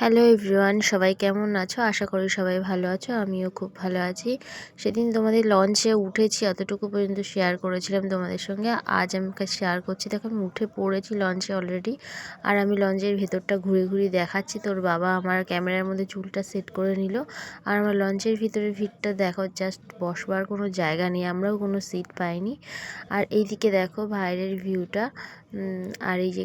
Hello everyone, সবাই কেমন আছো? আশা করি সবাই ভালো আছো। আমিও খুব ভালো আছি। সেদিন তোমাদের লঞ্চে উঠেছি, অতটুকু পর্যন্ত শেয়ার করেছিলাম তোমাদের সঙ্গে। আজ আমি শেয়ার করছি। দেখো, আমি উঠে পড়েছি লঞ্চে অলরেডি। আর আমি লঞ্চের ভেতরটা ঘুরে ঘুরে দেখাচ্ছি। তোর বাবা আমার ক্যামেরার মধ্যে চুলটা সেট করে নিল। আর আমার লঞ্চের ভিতরের ভিড়টা দেখো, জাস্ট বসবার কোনো জায়গা নেই, আমরাও কোনো সিট পাইনি। আর এইদিকে দেখো বাইরের ভিউটা। আর এই যে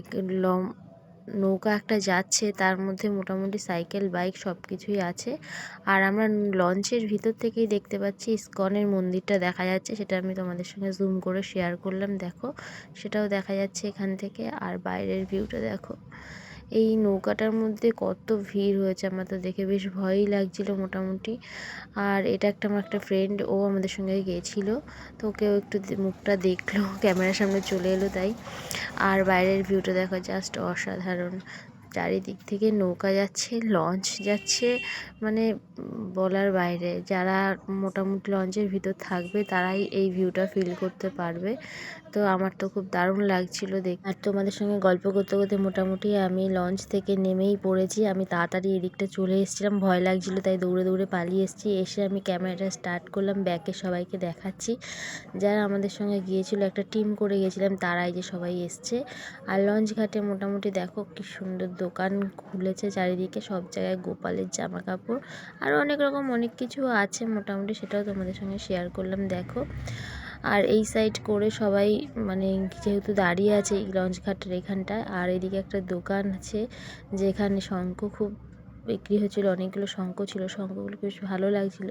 নৌকা একটা যাচ্ছে, তার মধ্যে মোটামুটি সাইকেল বাইক সব কিছুই আছে। আর আমরা লঞ্চের ভিতর থেকেই দেখতে পাচ্ছি ইসকনের মন্দিরটা দেখা যাচ্ছে। সেটা আমি তোমাদের সঙ্গে জুম করে শেয়ার করলাম, দেখো সেটাও দেখা যাচ্ছে এখান থেকে। আর বাইরের ভিউটা দেখো। এই নৌকাটার মধ্যে কত ভিড় হয়েছে, আমার তো দেখে বেশ ভয়ই লাগছিল মোটামুটি। আর এটা আমার একটা ফ্রেন্ড, ও আমাদের সঙ্গে গিয়েছিল, তো ওকেও একটু মুখটা দেখলো, ক্যামেরার সামনে চলে এলো তাই। আর বাইরের ভিউটা দেখো, জাস্ট অসাধারণ। চারিদিক থেকে নৌকা যাচ্ছে, লঞ্চ যাচ্ছে, মানে বলার বাইরে। যারা মোটামুটি লঞ্চের ভিতর থাকবে তারাই এই ভিউটা ফিল করতে পারবে। তো আমার তো খুব দারুণ লাগছিল দেখ। আর তোমাদের সঙ্গে গল্প করতে করতে মোটামুটি আমি লঞ্চ থেকে নেমেই পড়েছি। আমি তাড়াতাড়ি এদিকটা চলে এসেছিলাম, ভয় লাগছিল তাই দৌড়ে দৌড়ে পালিয়ে এসেছি। এসে আমি ক্যামেরাটা স্টার্ট করলাম, ব্যাকে সবাইকে দেখাচ্ছি। যারা আমাদের সঙ্গে গিয়েছিল, একটা টিম করে গিয়েছিলাম, তারাই যে সবাই এসছে। আর লঞ্চ ঘাটে মোটামুটি দেখো কি সুন্দর দোকান খুলেছে চারিদিকে, সব জায়গায় গোপালের জামা কাপড় আরও অনেক রকম অনেক কিছু আছে মোটামুটি, সেটাও তোমাদের সঙ্গে শেয়ার করলাম, দেখো। আর এই সাইড করে সবাই মানে যেহেতু দাঁড়িয়ে আছে এই লঞ্চ ঘাটের এখানটায়। আর এদিকে একটা দোকান আছে যেখানে শঙ্খ খুব বিক্রি হচ্ছিলো, অনেকগুলো শঙ্খ ছিল, শঙ্খগুলো বেশ ভালো লাগছিল।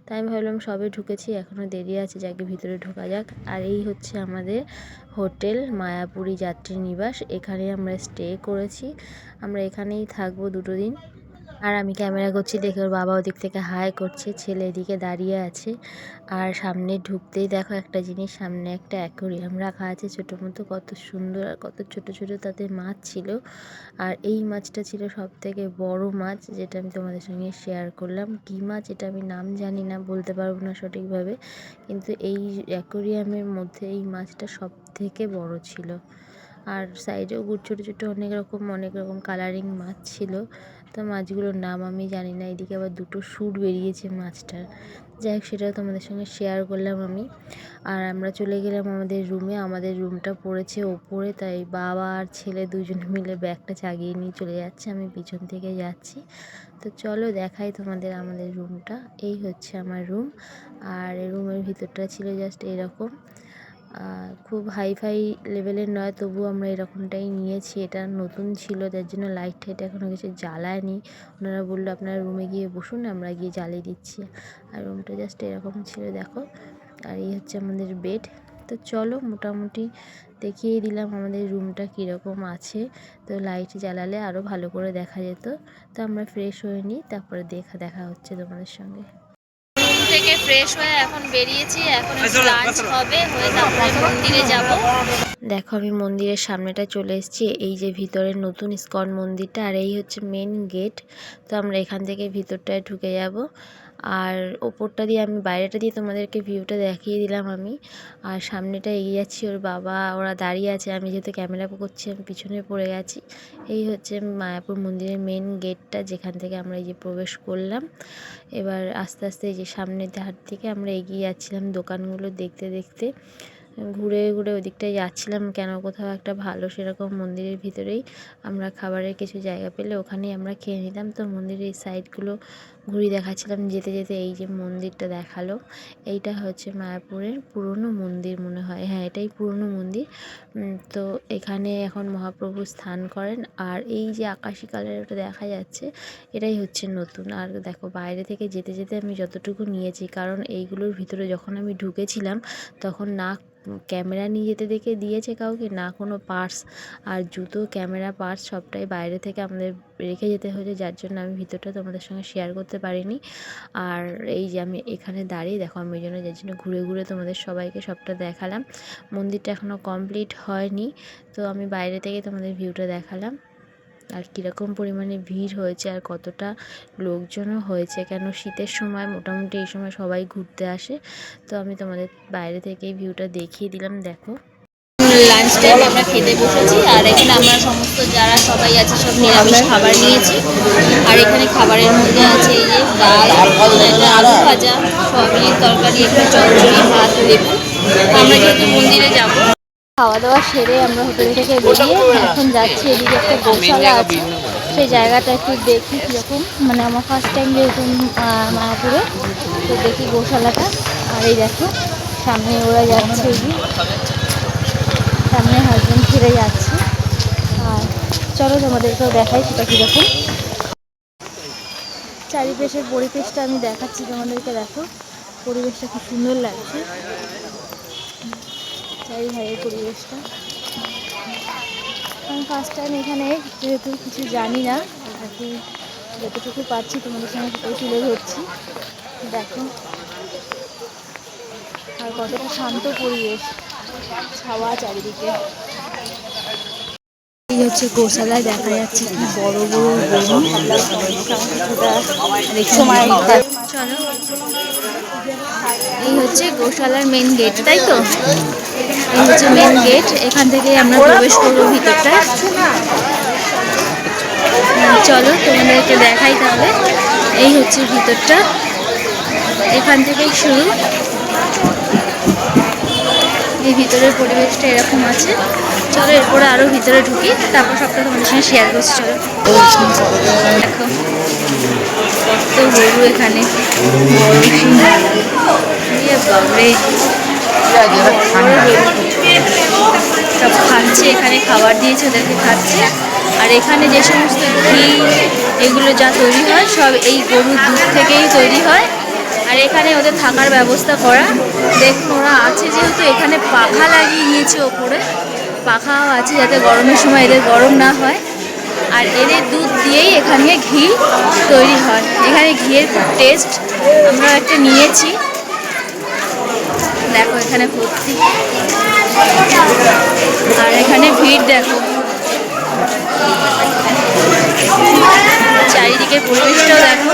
তাই আমি ভাবলাম সবে ঢুকেছি, এখনও দেরি আছে, যাকে ভিতরে ঢোকা যাক। আর এই হচ্ছে আমাদের হোটেল মায়াপুরী যাত্রী নিবাস। এখানে আমরা স্টে করেছি, আমরা এখানেই থাকবো 2 দিন। আর আমি ক্যামেরা করছি দেখে ওর বাবা ওদিক থেকে হাই করছে, ছেলে এদিকে দাঁড়িয়ে আছে। আর সামনে ঢুকতেই দেখো একটা জিনিস, সামনে একটা অ্যাকোরিয়াম রাখা আছে ছোটো মতো, কত সুন্দর। আর কত ছোট ছোট তাতে মাছ ছিল। আর এই মাছটা ছিল সব থেকে বড় মাছ, যেটা আমি তোমাদের সঙ্গে শেয়ার করলাম। কী মাছ এটা আমি নাম জানি না, বলতে পারবো না সঠিকভাবে, কিন্তু এই অ্যাকোরিয়ামের মধ্যে এই মাছটা সব থেকে বড় ছিল। আর সাইডেও ছোটো ছোটো অনেক রকম কালারিং মাছ ছিল। তো মাছগুলোর নাম আমি জানি না। এদিকে আবার 2টো শুট বেরিয়েছে মাছটার। যাই হোক, সেটাও তোমাদের সঙ্গে শেয়ার করলাম আমি। আর আমরা চলে গেলাম আমাদের রুমে। আমাদের রুমটা পড়েছে ওপরে, তাই বাবা আর ছেলে দুজনে মিলে ব্যাগটা চাগিয়ে নিয়ে চলে যাচ্ছে, আমি পিছন থেকে যাচ্ছি। তো চলো দেখাই তোমাদের আমাদের রুমটা। এই হচ্ছে আমার রুম। আর রুমের ভিতরটা ছিল জাস্ট এরকম, খুব হাইফাই লেভেলের নয়, তবুও আমরা এরকমটাই নিয়েছি। এটা নতুন ছিল, যার জন্য লাইট টাইট এখনও কিছু জ্বালায়নি। ওনারা বললো আপনারা রুমে গিয়ে বসুন, আমরা গিয়ে জ্বালিয়ে দিচ্ছি। আর রুমটা জাস্ট এরকম ছিল, দেখো। আর এই হচ্ছে আমাদের বেড। তো চলো মোটামুটি দেখিয়ে দিলাম আমাদের রুমটা কীরকম আছে। তো লাইট জ্বালালে আরও ভালো করে দেখা যেত। তো আমরা ফ্রেশ হয়ে নিই, তারপরে দেখা হচ্ছে তোমাদের সঙ্গে। থেকে ফ্রেশ হয়ে এখন বেরিয়েছি, এখন একটু লাঞ্চ হবে, হয়ে তারপরে মন্দিরে যাব। দেখো, আমি মন্দিরের সামনেটা চলে এসেছি। এই যে ভিতরের নতুন ইসকন মন্দিরটা, আর এই হচ্ছে মেন গেট। তো আমরা এখান থেকে ভিতরটায় ঢুকে যাব। আর ওপরটা দিয়ে আমি বাইরেটা দিয়ে তোমাদেরকে ভিউটা দেখিয়ে দিলাম আমি। আর সামনেটা এগিয়ে যাচ্ছি, ওর বাবা ওরা দাঁড়িয়ে আছে, আমি যেহেতু ক্যামেরা করছি আমি পিছনে পড়ে গেছি। এই হচ্ছে মায়াপুর মন্দিরের মেন গেটটা, যেখান থেকে আমরা এই যে প্রবেশ করলাম। এবার আস্তে আস্তে এই যে সামনের ধার থেকে আমরা এগিয়ে যাচ্ছিলাম দোকানগুলো দেখতে দেখতে, ঘুরে ঘুরে ওদিকটায় যাচ্ছিলাম। কেন কোথাও একটা ভালো সেরকম মন্দিরের ভিতরেই আমরা খাবারের কিছু জায়গা পেলে ওখানেই আমরা খেয়ে নিতাম। তো মন্দিরের এই সাইডগুলো ঘুরিয়ে দেখাচ্ছিলাম যেতে যেতে। এই যে মন্দিরটা দেখালো, এইটা হচ্ছে মায়াপুরের পুরনো মন্দির মনে হয়, হ্যাঁ এটাই পুরনো মন্দির। তো এখানে এখন মহাপ্রভু স্থান করেন। আর এই যে আকাশি কালারের ওটা দেখা যাচ্ছে, এটাই হচ্ছে নতুন। আর দেখো বাইরে থেকে যেতে যেতে আমি যতটুকু নিয়েছি, কারণ এইগুলোর ভিতরে যখন আমি ঢুকেছিলাম তখন না ক্যামেরা নিয়ে যেতে দেখে দিয়েছে কাউকে, না কোনো পার্স। আর জুতো, ক্যামেরা, পার্স সবটাই বাইরে থেকে আমাদের রেখে যেতে হয়েছে, যার জন্য আমি ভিতরটা তোমাদের সঙ্গে শেয়ার করতে পারিনি। আর এই যে আমি এখানে দাঁড়িয়ে দেখো, আমি ওই জন্য যার জন্য ঘুরে ঘুরে তোমাদের সবাইকে সবটা দেখালাম। মন্দিরটা এখনও কমপ্লিট হয়নি, তো আমি বাইরে থেকে তোমাদের ভিউটা দেখালাম। আর কীরকম পরিমাণে ভিড় হয়েছে আর কতটা লোকজনও হয়েছে, কেন শীতের সময় মোটামুটি এই সময় সবাই ঘুরতে আসে। তো আমি তোমাদের বাইরে থেকে এই ভিউটা দেখিয়ে দিলাম, দেখো। লাঞ্চ টাইম আমরা খেতে বসেছি, আর এখানে আমরা সমস্ত যারা সবাই আছে সব নিরামিষ খাবার নিয়েছি। আর খাবারের মধ্যে আছে এই যে ডাল, একটা আলু ভাজা, সয়াবিনের তরকারি, একটা চচ্চড়ি, ভাত, লেবু। আমরা যেহেতু মন্দিরে যাব, খাওয়া দাওয়া সেরে আমরা হোটেল থেকে বেরিয়ে এখন যাচ্ছি। এদিকে একটা গোশালা আছে, সেই জায়গাটা একটু দেখি কীরকম। মানে আমার ফার্স্ট টাইম যেহেতু মায়াপুরে, তো দেখি গোশালাটা। আর এই দেখো সামনে ওরা যাচ্ছে, এই যে সামনে হাজবেন্ড ফিরে যাচ্ছে। আর চলো তোমাদেরকেও দেখাই সেটা কীরকম। চারিপাশের পরিবেশটা আমি দেখাচ্ছি তোমাদেরকে। দেখো পরিবেশটা খুব সুন্দর লাগছে, চারিধারের পরিবেশটা। আমি ফার্স্ট টাইম এখানে, যেহেতু কিছু জানি না, বাকি যতটুকু পাচ্ছি তোমাদের সঙ্গে সেটাই তুলে ধরছি। দেখো আর কতটা শান্ত পরিবেশ, ছাওয়া চারিদিকে। এই হচ্ছে গোশালায় দেখা যাচ্ছে কি বড় বড় গরু। চলো, এই হচ্ছে গোশালার মেন গেট, তাই তো? এই হচ্ছে মেন গেট, এখান থেকে আমরা প্রবেশ করবো ভিতরটায়। চলো তোমাদেরকে দেখাই তাহলে। এই হচ্ছে ভিতরটা, এখান থেকেই শুরু। এই ভিতরের পরিবেশটা এরকম আছে। চলো এরপরে আরো ভিতরে ঢুকি, তারপর সবটা তোমাদের সঙ্গে শেয়ার করছি। চলো দেখো কত গরু এখানে, বড় সিংহ, বাবরে সব খাচ্ছে এখানে, খাবার দিয়েছে ওদেরকে, খাচ্ছে। আর এখানে যে সমস্ত ঘি এগুলো যা তৈরি হয় সব এই গরুর দুধ থেকেই তৈরি হয়। আর এখানে ওদের থাকার ব্যবস্থা করা, দেখুন ওরা আছে যেহেতু এখানে পাখা লাগিয়ে দিয়েছে ওপরে, পাখাও আছে যাতে গরমের সময় এদের গরম না হয়। আর এদের দুধ দিয়েই এখানে ঘি তৈরি হয়। এখানে ঘিয়ের খুব টেস্ট, আমরা একটা নিয়েছি। দেখো এখানে ভর্তি, আর এখানে ভিড় দেখো, চারিদিকের পরিবেশটাও দেখো।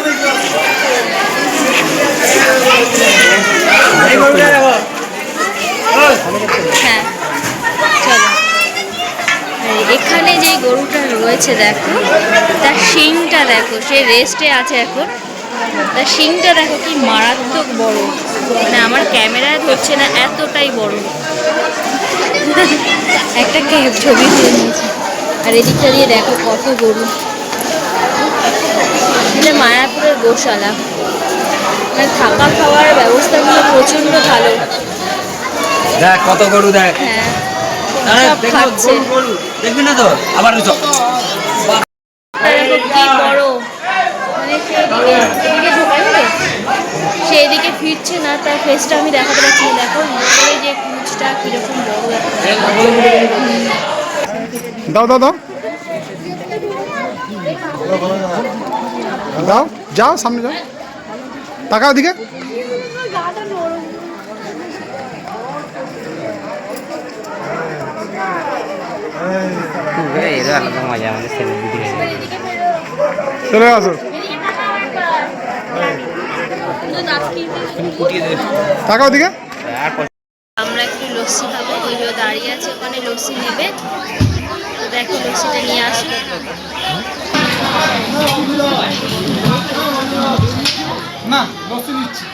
হ্যাঁ চলো, এখানে যে গরুটা রয়েছে দেখো, তার শিংটা দেখো, সে রেস্টে আছে এখন। তার শিংটা দেখো কি মারাত্মক বড়, মানে আমার ক্যামেরায় ধরছে না, এতটাই বড়। একটা ছবি তুলে নিয়েছি। আর এদিকটা দিয়ে দেখো কত গরু। এটা মায়াপুরের গোশালা, মানে থাকা খাওয়ার ব্যবস্থাগুলো প্রচন্ড ভালো। দেখ কত গরু, দেখ। হ্যাঁ সব খাচ্ছে, দেখবি না তো আবার কি বড়, মানে সেইদিকে ফিরছে না, তার ফেসটা আমি দেখাতে পারছি না। দেখো উপরে যে কুচটা কিরকম বড়, দাও দাও দাও দাও, যাও সামনে যাও, তাকাও দিকে। মজা আমাদের চলে আসো, তাকাও দিকে। আমরা একটু লস্যি খাবো, ওই যে দাঁড়িয়ে আছে ওখানে লস্যি নেবে, তো দেখো লস্যিটা নিয়ে আসি। না লস্যি নিচ্ছি।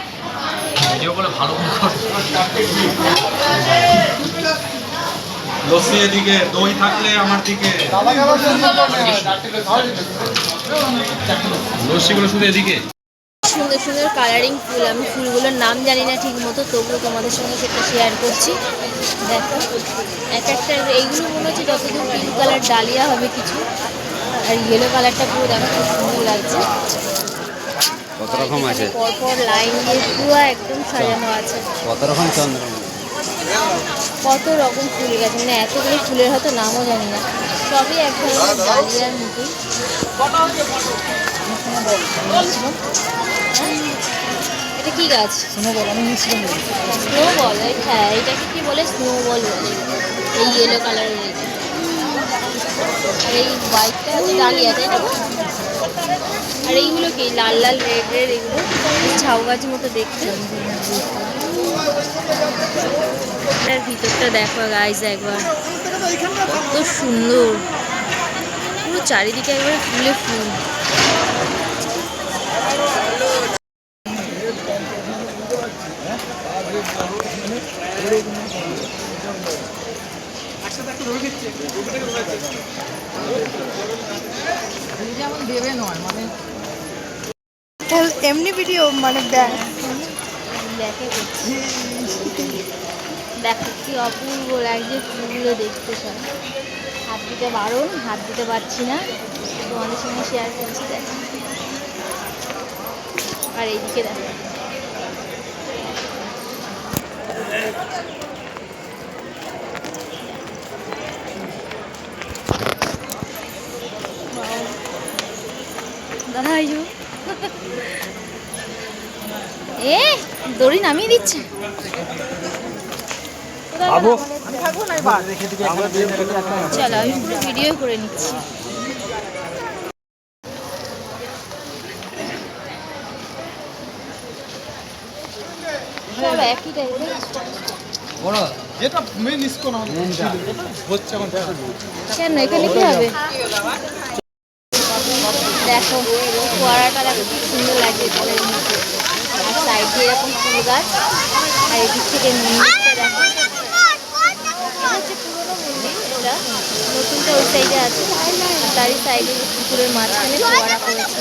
লস্যি এদিকে, দই থাকলে আমার দিকে, লস্যিগুলো শুধু এদিকে। সুন্দর সুন্দর কালারিং ফুল, আমি ফুলগুলোর নাম জানি না ঠিক মতো, তবুও তোমাদের সঙ্গে সেটা শেয়ার করছি। দেখো এক একটা, এইগুলো মনে হচ্ছে যতদূর পিঙ্ক কালার ডালিয়া হবে কিছু, আর ইয়েলো কালারটা পুরো দেখো খুব সুন্দর লাগছে। কত রকম আছে, পরপর লাইন দিয়ে পুরো একদম সাজানো আছে। কত রকম চন্দ্র, কত রকম ফুল গাছ, মানে এতগুলো ফুলের হয়তো নামও জানি না, সবই এক ধরনের ডালিয়ার মতোই। এটা কি গাছ? স্নোবল, আমি নিয়েছিলাম। স্নোবল, হ্যাঁ এটাকে কি বলে, স্নোবল বলে। এই ইয়েলো কালারের এটা, আর এই হোয়াইটটা হচ্ছে ডালিয়া, তাই না? আর এইগুলো কি লাল লাল রেড রেড, এগুলো ঝাউ গাছের মতো দেখতে। এটার ভিতরটা দেখো গাইস একবার, কত সুন্দর, পুরো চারিদিকে একবারে ফুলে ফুল। এমনি ভিডিও মানে ব্যাগ দেখে করছি। দেখো কি অপূর্ব লাগছে ফুলগুলো দেখতে সব। হাত দিতে বারণ, হাত দিতে পারছি না, তোমাদের সঙ্গে শেয়ার করছি। দেখো আর এইদিকে দেখো দাদা আইজো এ দড়ি নামিয়ে দিচ্ছে। চলো আমি পুরো ভিডিও করে নিচ্ছি। সব একই টাইপের। যেটা মেন ইস্কন হচ্ছে এখন দেখা কেন এখানে কি হবে? দেখো ফোয়ারাটা দেখো কি সুন্দর লাগছে জলের মধ্যে, আর সাইড দিয়ে এরকম ফুল গাছ, আর এদিক থেকে মন্দিরটা দেখো। এটা হচ্ছে পুরোনো মন্দির, এটা নতুনটা ওই সাইডে আছে, তারই সাইডে পুকুরের মাঝখানে ফোয়ারা করেছে।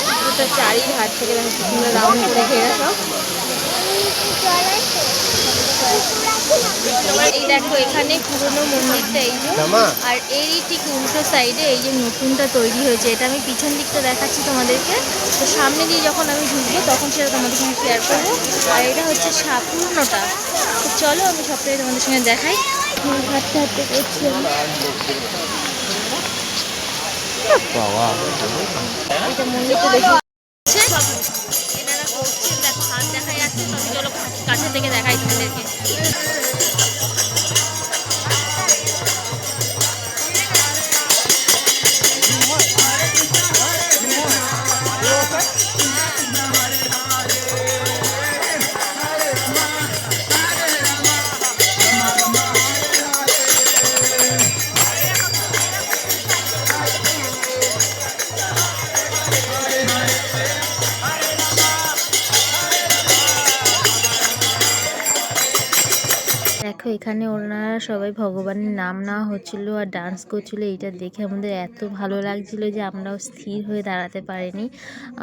পুকুরটা চারিধার থেকে দেখো কি সুন্দর রাউন্ড করে ঘেরা সব। এই দেখো এখানে পুরোনো মন্দিরটা এই যে, আর এরই ঠিক উল্টো সাইডে এই যে নতুনটা তৈরি হয়েছে। এটা আমি পিছন দিকটা দেখাচ্ছি তোমাদেরকে, তো সামনে দিয়ে যখন আমি ঢুকবো তখন সেটা তোমাদের সঙ্গে শেয়ার করবো। আর এটা হচ্ছে পুরোনোটা। তো চলো আমি সবটাই তোমাদের সঙ্গে দেখাই। হাঁটতে হাঁটতে করছি আমি। এটা মন্দিরটা দেখি এনারা করছেন, দেখো হাত দেখা যাচ্ছে। তো আমি চলো কাছে থেকে দেখাই তোমাদেরকে। দেখো এখানে ওনারা সবাই ভগবানের নাম নেওয়া হচ্ছিল আর ডান্স করছিল। এইটা দেখে আমাদের এত ভালো লাগছিল যে আমরাও স্থির হয়ে দাঁড়াতে পারিনি।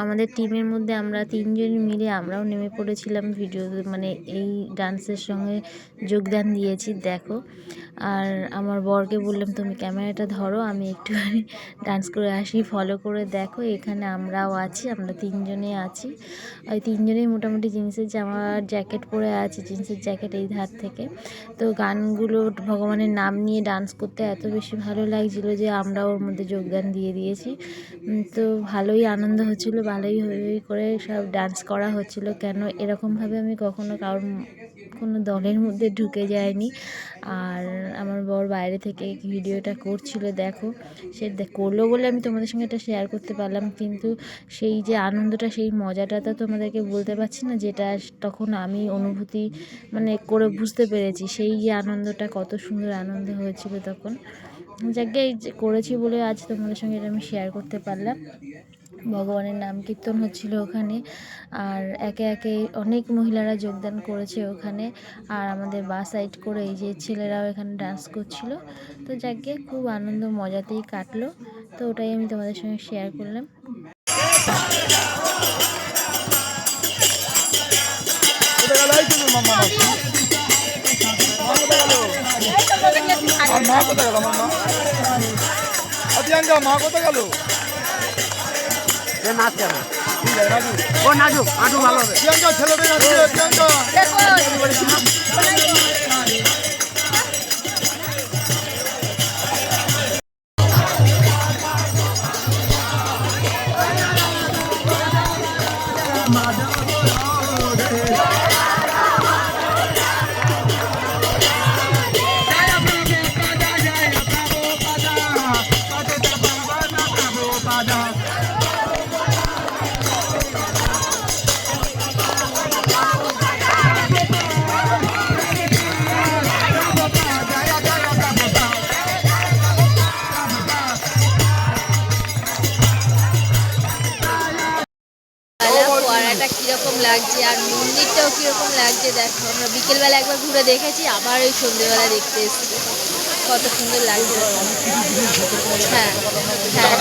আমাদের টিমের মধ্যে আমরা 3 জন মিলে আমরাও নেমে পড়েছিলাম ভিডিও, মানে এই ডান্সের সঙ্গে যোগদান দিয়েছি। দেখো আর আমার বরকে বললাম তুমি ক্যামেরাটা ধরো, আমি একটুখানি ডান্স করে আসি, ফলো করে দেখো। এখানে আমরাও আছি, আমরা 3 জনে আছি। ওই 3 জনেই মোটামুটি জিন্সের জামা জ্যাকেট পরে আছে, জিন্সের জ্যাকেট এই ধার থেকে। তো গানগুলো ভগবানের নাম নিয়ে ডান্স করতে এত বেশি ভালো লাগছিল যে আমরাও ওর মধ্যে যোগদান দিয়ে দিয়েছি। তো ভালোই আনন্দ হচ্ছিল, ভালোই হই করে সব ডান্স করা হচ্ছিল। কেন এরকমভাবে আমি কখনো কারোর কোনো দলের মধ্যে ঢুকে যায়নি। আর আমার বর বাইরে থেকে ভিডিওটা করছিল। দেখো সে করলো বলে আমি তোমাদের সঙ্গে এটা শেয়ার করতে পারলাম, কিন্তু সেই যে আনন্দটা, সেই মজাটা তো তোমাদেরকে বলতে পারছি না, যেটা তখন আমি অনুভূতি মানে করে বুঝতে পেরেছি। সেই যে আনন্দটা, কত সুন্দর আনন্দ হয়েছিল তখন। যাকে এই যে করেছি বলে আজ তোমাদের সঙ্গে এটা আমি শেয়ার করতে পারলাম। ভগবানের নাম কীর্তন হচ্ছিল ওখানে, আর একে একে অনেক মহিলারা যোগদান করেছে ওখানে। আর আমাদের বা সাইড করে এই যে ছেলেরাও এখানে ডান্স করছিল। তো যাকে খুব আনন্দ মজাতেই কাটলো। তো ওটাই আমি তোমাদের সঙ্গে শেয়ার করলাম। মা কোথায় গেল? নাচুক ভালো হবে। প্রিয়াঙ্কা ছেলেদের প্রিয়াঙ্কা ফোয়ারাটা কীরকম লাগছে আর মন্দিরটাও কীরকম লাগছে দেখো। আমরা বিকেলবেলা একবার ঘুরে দেখেছি, আবার ওই সন্ধ্যেবেলা দেখতে এসেছি। কত সুন্দর লাগছে। হ্যাঁ হ্যাঁ,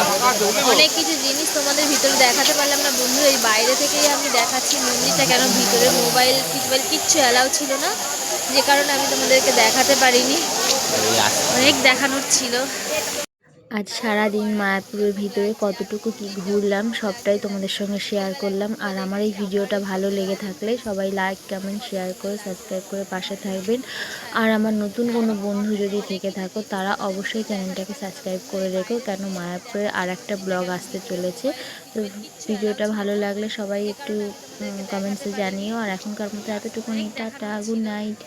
অনেক কিছু জিনিস তোমাদের ভিতরে দেখাতে পারলাম না বন্ধু, এই বাইরে থেকেই আমি দেখাচ্ছি মন্দিরটা, কেন ভিতরে মোবাইল কিচ্ছু অ্যালাউ ছিল না, যে কারণে আমি তোমাদেরকে দেখাতে পারিনি, অনেক দেখানোর ছিল। আজ সারাদিন মায়াপুরের ভিতরে কতটুকু কি ঘুরলাম সবটাই তোমাদের সঙ্গে শেয়ার করলাম। আর আমার এই ভিডিওটা ভালো লেগে থাকলে সবাই লাইক কমেন্ট শেয়ার করে সাবস্ক্রাইব করে পাশে থাকবেন। আর আমার নতুন কোনো বন্ধু যদি থেকে থাকো তারা অবশ্যই চ্যানেলটাকে সাবস্ক্রাইব করে রেখো, কেন মায়াপুরের আর একটা ব্লগ আসতে চলেছে। তো ভিডিওটা ভালো লাগলে সবাই একটু কমেন্টসে জানিও। আর এখনকার মতো এতটুকুনি, টাটা, গুড নাইট।